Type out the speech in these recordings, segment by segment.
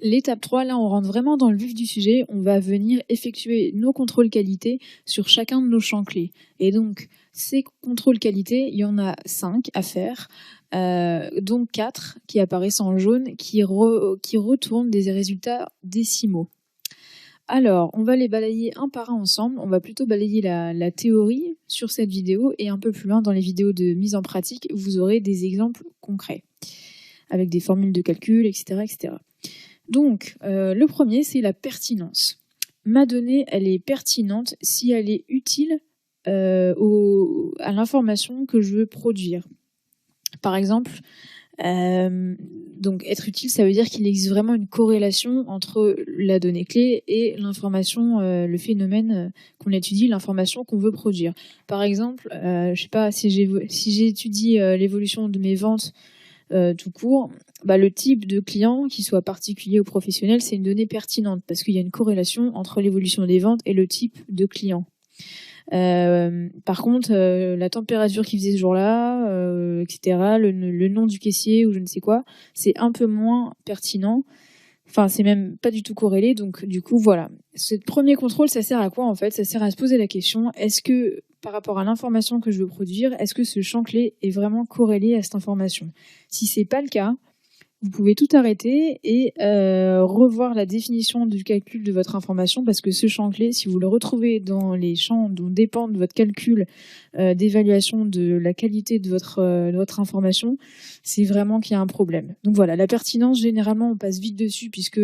L'étape 3, là, on rentre vraiment dans le vif du sujet. On va venir effectuer nos contrôles qualité sur chacun de nos champs clés. Et donc, ces contrôles qualité, il y en a 5 à faire, dont 4 qui apparaissent en jaune, qui retournent des résultats décimaux. Alors, on va les balayer un par un ensemble. On va plutôt balayer la théorie sur cette vidéo et un peu plus loin dans les vidéos de mise en pratique, vous aurez des exemples concrets avec des formules de calcul, etc. etc. Donc, le premier, c'est la pertinence. Ma donnée, elle est pertinente si elle est utile à l'information que je veux produire. Par exemple, donc être utile, ça veut dire qu'il existe vraiment une corrélation entre la donnée clé et l'information, le phénomène qu'on étudie, l'information qu'on veut produire. Par exemple, je sais pas, si j'étudie l'évolution de mes ventes tout court, le type de client, qu'il soit particulier ou professionnel, c'est une donnée pertinente parce qu'il y a une corrélation entre l'évolution des ventes et le type de client. Par contre, la température qu'il faisait ce jour-là, etc., le nom du caissier ou je ne sais quoi, c'est un peu moins pertinent. Enfin, c'est même pas du tout corrélé. Donc, du coup, voilà. Ce premier contrôle, ça sert à quoi en fait? Ça sert à se poser la question, est-ce que par rapport à l'information que je veux produire, est-ce que ce champ clé est vraiment corrélé à cette information? Si c'est pas le cas, vous pouvez tout arrêter et revoir la définition du calcul de votre information parce que ce champ clé, si vous le retrouvez dans les champs dont dépend votre calcul d'évaluation de la qualité de votre information, c'est vraiment qu'il y a un problème. Donc voilà, la pertinence, généralement, on passe vite dessus puisque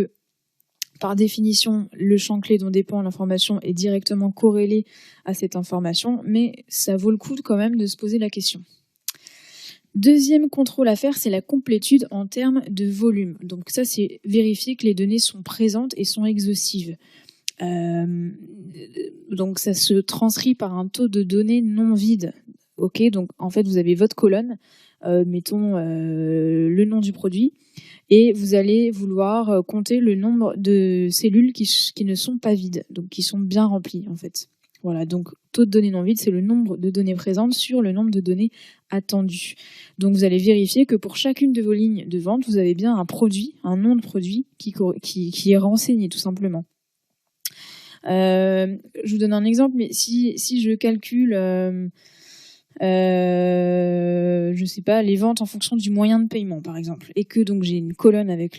par définition, le champ clé dont dépend l'information est directement corrélé à cette information, mais ça vaut le coup quand même de se poser la question. Deuxième contrôle à faire, c'est la complétude en termes de volume. Donc ça, c'est vérifier que les données sont présentes et sont exhaustives. Donc ça se transcrit par un taux de données non vide. Ok, donc en fait, vous avez votre colonne, mettons le nom du produit, et vous allez vouloir compter le nombre de cellules qui ne sont pas vides, donc qui sont bien remplies en fait. Voilà, donc taux de données non vides, c'est le nombre de données présentes sur le nombre de données attendues. Donc vous allez vérifier que pour chacune de vos lignes de vente, vous avez bien un produit, un nom de produit qui est renseigné tout simplement. Je vous donne un exemple, mais si je calcule je sais pas, les ventes en fonction du moyen de paiement, par exemple, et que donc j'ai une colonne avec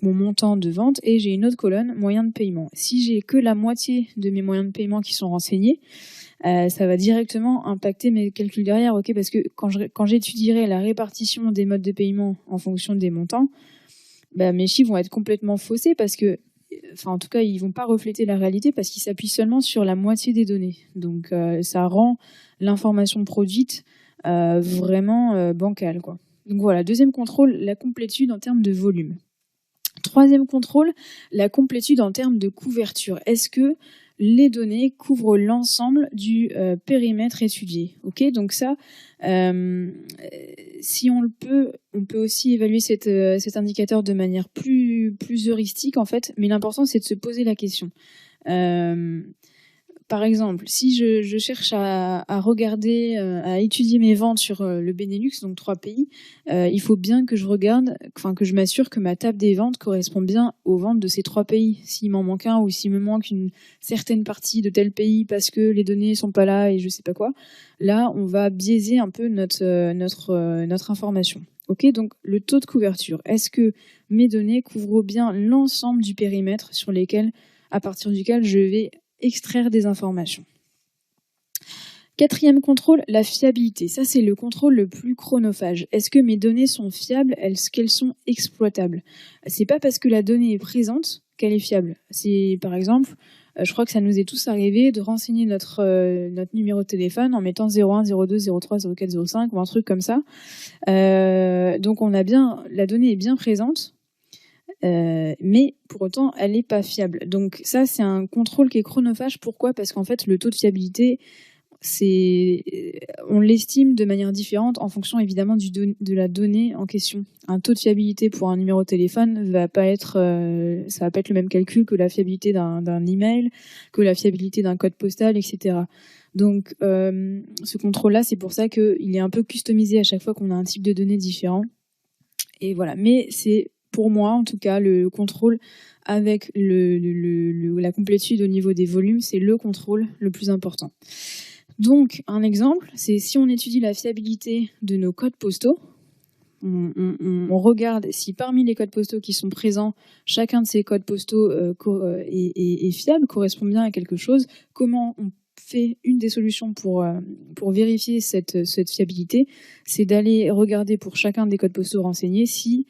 mon montant de vente et j'ai une autre colonne moyen de paiement. Si j'ai que la moitié de mes moyens de paiement qui sont renseignés, ça va directement impacter mes calculs derrière, ok, parce que quand j'étudierai la répartition des modes de paiement en fonction des montants, mes chiffres vont être complètement faussés parce que, enfin en tout cas, ils vont pas refléter la réalité parce qu'ils s'appuient seulement sur la moitié des données. Donc ça rend l'information produite vraiment bancale, quoi. Donc voilà, deuxième contrôle, la complétude en termes de volume. Troisième contrôle, la complétude en termes de couverture. Est-ce que les données couvrent l'ensemble du périmètre étudié? Ok, donc ça, si on le peut, on peut aussi évaluer cet indicateur de manière plus heuristique en fait, mais l'important c'est de se poser la question. Par exemple, si je cherche à regarder, à étudier mes ventes sur le Benelux, donc 3 pays, il faut bien que je m'assure que ma table des ventes correspond bien aux ventes de ces 3 pays. S'il m'en manque un ou s'il me manque une certaine partie de tel pays parce que les données sont pas là et je sais pas quoi, là, on va biaiser un peu notre information. Ok, donc le taux de couverture. Est-ce que mes données couvrent bien l'ensemble du périmètre à partir duquel je vais extraire des informations? Quatrième contrôle, la fiabilité. Ça, c'est le contrôle le plus chronophage. Est-ce que mes données sont fiables? Est-ce qu'elles sont exploitables? C'est pas parce que la donnée est présente qu'elle est fiable. C'est, par exemple, je crois que ça nous est tous arrivé de renseigner notre numéro de téléphone en mettant 01, 02, 03, 04, 05 ou un truc comme ça. Donc la donnée est bien présente, mais pour autant, elle n'est pas fiable. Donc ça, c'est un contrôle qui est chronophage. Pourquoi? Parce qu'en fait, le taux de fiabilité, on l'estime de manière différente en fonction évidemment de la donnée en question. Un taux de fiabilité pour un numéro de téléphone va pas être, ça va pas être le même calcul que la fiabilité d'un email, que la fiabilité d'un code postal, etc. Donc ce contrôle-là, c'est pour ça qu'il est un peu customisé à chaque fois qu'on a un type de données différent. Et voilà, mais c'est pour moi en tout cas, le contrôle avec la complétude au niveau des volumes, c'est le contrôle le plus important. Donc, un exemple, c'est si on étudie la fiabilité de nos codes postaux, on regarde si parmi les codes postaux qui sont présents, chacun de ces codes postaux est fiable, correspond bien à quelque chose, comment on fait une des solutions pour vérifier cette fiabilité, c'est d'aller regarder pour chacun des codes postaux renseignés si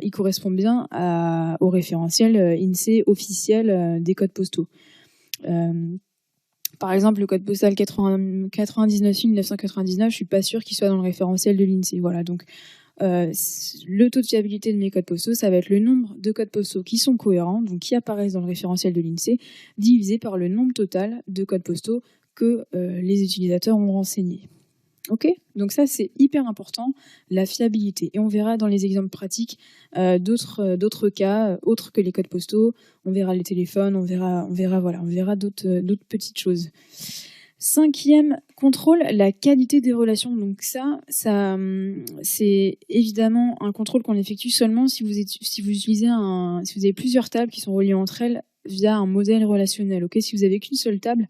il correspond bien au référentiel INSEE officiel des codes postaux. Par exemple, le code postal 99 999, je suis pas sûre qu'il soit dans le référentiel de l'INSEE. Voilà, donc le taux de fiabilité de mes codes postaux, ça va être le nombre de codes postaux qui sont cohérents, donc qui apparaissent dans le référentiel de l'INSEE, divisé par le nombre total de codes postaux que les utilisateurs ont renseignés. Ok, donc ça c'est hyper important, la fiabilité. Et on verra dans les exemples pratiques d'autres cas autres que les codes postaux. On verra les téléphones, on verra d'autres petites choses. 5e contrôle, la qualité des relations. Donc ça c'est évidemment un contrôle qu'on effectue seulement si vous avez plusieurs tables qui sont reliées entre elles via un modèle relationnel. Ok, si vous avez qu'une seule table,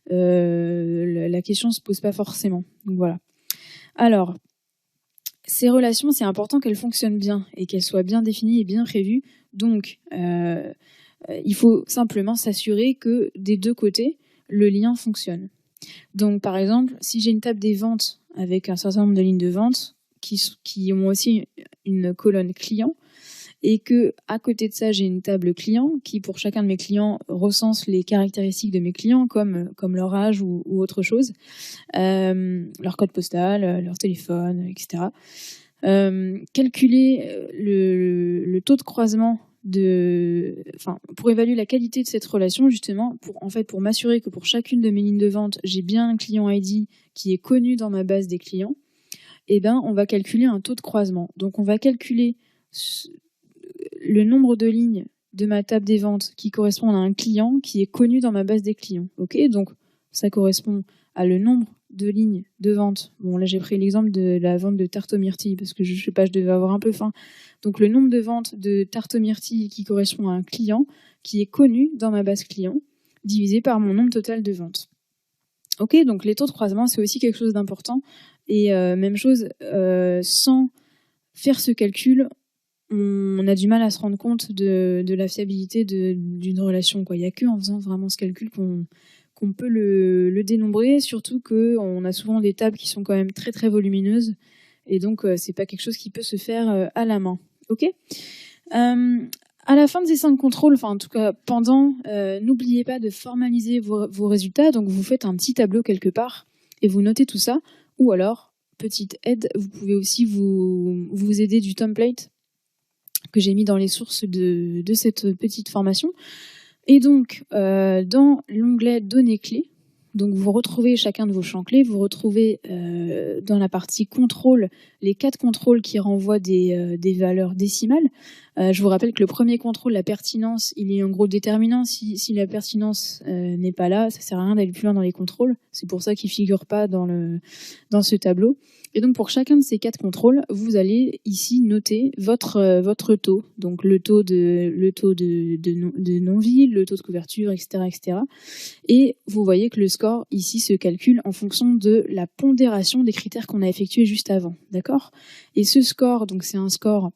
la question ne se pose pas forcément. Donc voilà. Alors, ces relations, c'est important qu'elles fonctionnent bien et qu'elles soient bien définies et bien prévues. Donc, il faut simplement s'assurer que des deux côtés, le lien fonctionne. Donc, par exemple, si j'ai une table des ventes avec un certain nombre de lignes de vente qui ont aussi une colonne client, et que à côté de ça, j'ai une table client qui, pour chacun de mes clients, recense les caractéristiques de mes clients, comme leur âge ou autre chose, leur code postal, leur téléphone, etc. Calculer le taux de croisement pour évaluer la qualité de cette relation, justement, pour m'assurer que pour chacune de mes lignes de vente, j'ai bien un client ID qui est connu dans ma base des clients, on va calculer un taux de croisement. Donc, on va calculer le nombre de lignes de ma table des ventes qui correspondent à un client qui est connu dans ma base des clients. Ok, donc ça correspond à le nombre de lignes de vente. Bon, là j'ai pris l'exemple de la vente de tarte aux myrtilles parce que je sais pas, je devais avoir un peu faim. Donc le nombre de ventes de tarte aux myrtilles qui correspond à un client qui est connu dans ma base client divisé par mon nombre total de ventes. Ok, donc les taux de croisement c'est aussi quelque chose d'important et même chose, sans faire ce calcul, on a du mal à se rendre compte de la fiabilité d'une relation. Il n'y a qu'en faisant vraiment ce calcul qu'on peut le dénombrer, surtout qu'on a souvent des tables qui sont quand même très très volumineuses, et donc c'est pas quelque chose qui peut se faire à la main. Ok. À la fin de ces 5 contrôles, enfin en tout cas pendant, n'oubliez pas de formaliser vos résultats. Donc vous faites un petit tableau quelque part et vous notez tout ça, ou alors petite aide, vous pouvez aussi vous aider du template que j'ai mis dans les sources de cette petite formation. Et donc, dans l'onglet Données clés, donc vous retrouvez chacun de vos champs clés, vous retrouvez dans la partie contrôle les 4 contrôles qui renvoient des valeurs décimales. Je vous rappelle que le premier contrôle, la pertinence, il est en gros déterminant. Si la pertinence n'est pas là, ça sert à rien d'aller plus loin dans les contrôles. C'est pour ça qu'il ne figure pas dans ce tableau. Et donc pour chacun de ces 4 contrôles, vous allez ici noter votre taux, donc le taux de non-vie, le taux de couverture, etc., etc. Et vous voyez que le score ici se calcule en fonction de la pondération des critères qu'on a effectués juste avant, d'accord ? Et ce score, donc c'est un score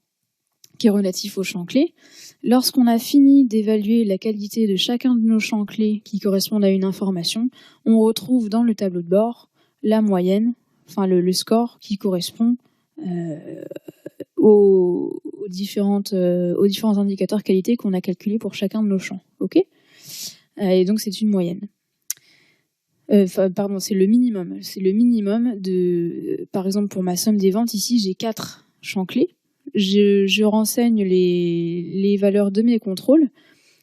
qui est relatif aux champs clés. Lorsqu'on a fini d'évaluer la qualité de chacun de nos champs clés qui correspondent à une information, on retrouve dans le tableau de bord la moyenne, enfin le score qui correspond aux différents indicateurs qualité qu'on a calculés pour chacun de nos champs. Ok ? Et donc c'est une moyenne. C'est le minimum. C'est le minimum par exemple pour ma somme des ventes, ici j'ai 4 champs clés. Je renseigne les valeurs de mes contrôles.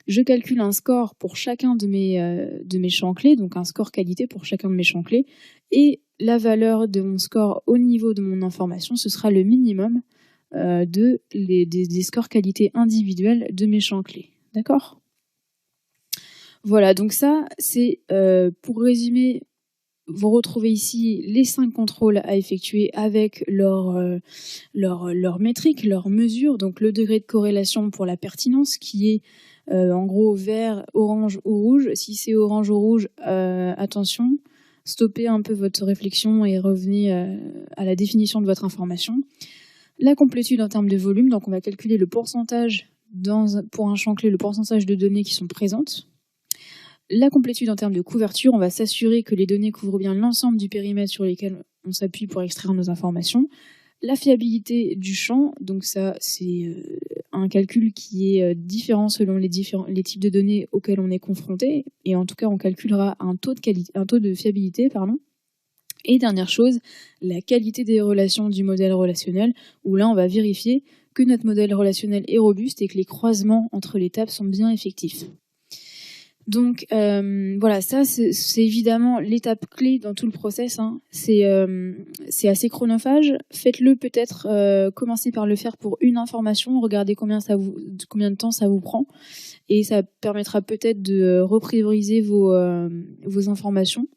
Je calcule un score pour chacun de mes champs clés, donc un score qualité pour chacun de mes champs clés. Et la valeur de mon score au niveau de mon information, ce sera le minimum des scores qualité individuels de mes champs clés. D'accord ? Voilà, donc ça, c'est pour résumer vous retrouvez ici les 5 contrôles à effectuer avec leurs métriques, leurs mesures, donc le degré de corrélation pour la pertinence qui est en gros vert, orange ou rouge. Si c'est orange ou rouge, attention, stoppez un peu votre réflexion et revenez à la définition de votre information. La complétude en termes de volume, donc on va calculer le pourcentage pour un champ clé, le pourcentage de données qui sont présentes. La complétude en termes de couverture, on va s'assurer que les données couvrent bien l'ensemble du périmètre sur lesquels on s'appuie pour extraire nos informations. La fiabilité du champ, donc ça c'est un calcul qui est différent selon les types de données auxquels on est confronté, et en tout cas on calculera un taux de fiabilité, pardon. Et dernière chose, la qualité des relations du modèle relationnel, où là on va vérifier que notre modèle relationnel est robuste et que les croisements entre les tables sont bien effectifs. Donc voilà, ça c'est évidemment l'étape clé dans tout le process, hein. C'est assez chronophage. Faites-le peut-être, commencez par le faire pour une information, regardez combien de temps ça vous prend, et ça permettra peut-être de reprioriser vos informations.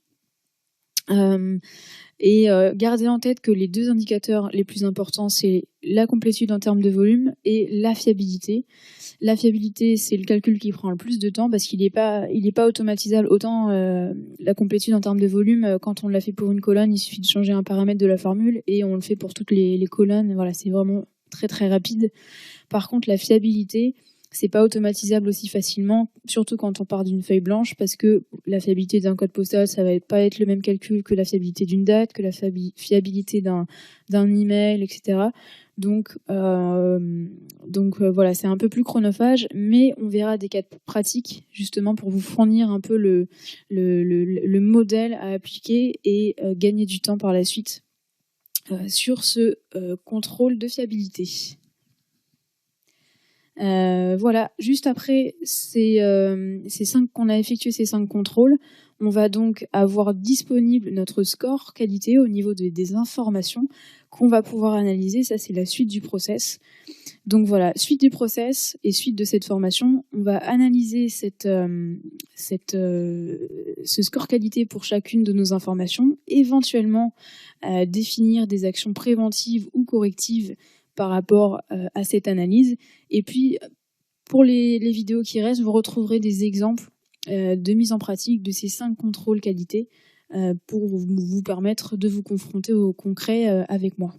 Gardez en tête que les 2 indicateurs les plus importants, c'est la complétude en termes de volume et la fiabilité. La fiabilité, c'est le calcul qui prend le plus de temps parce qu'il n'est pas automatisable. Autant la complétude en termes de volume, quand on l'a fait pour une colonne, il suffit de changer un paramètre de la formule et on le fait pour toutes les colonnes. Voilà, c'est vraiment très très rapide. Par contre, la fiabilité, c'est pas automatisable aussi facilement, surtout quand on part d'une feuille blanche, parce que la fiabilité d'un code postal, ça va pas être le même calcul que la fiabilité d'une date, que la fiabilité d'un email, etc. Donc voilà, c'est un peu plus chronophage, mais on verra des cas pratiques justement pour vous fournir un peu le modèle à appliquer et gagner du temps par la suite sur ce contrôle de fiabilité. Voilà, juste après qu'on a effectué ces 5 contrôles, on va donc avoir disponible notre score qualité au niveau des informations qu'on va pouvoir analyser. Ça, c'est la suite du process. Donc voilà, suite du process et suite de cette formation, on va analyser ce score qualité pour chacune de nos informations, éventuellement définir des actions préventives ou correctives par rapport à cette analyse. Et puis, pour les vidéos qui restent, vous retrouverez des exemples de mise en pratique de ces 5 contrôles qualité pour vous permettre de vous confronter au concret avec moi.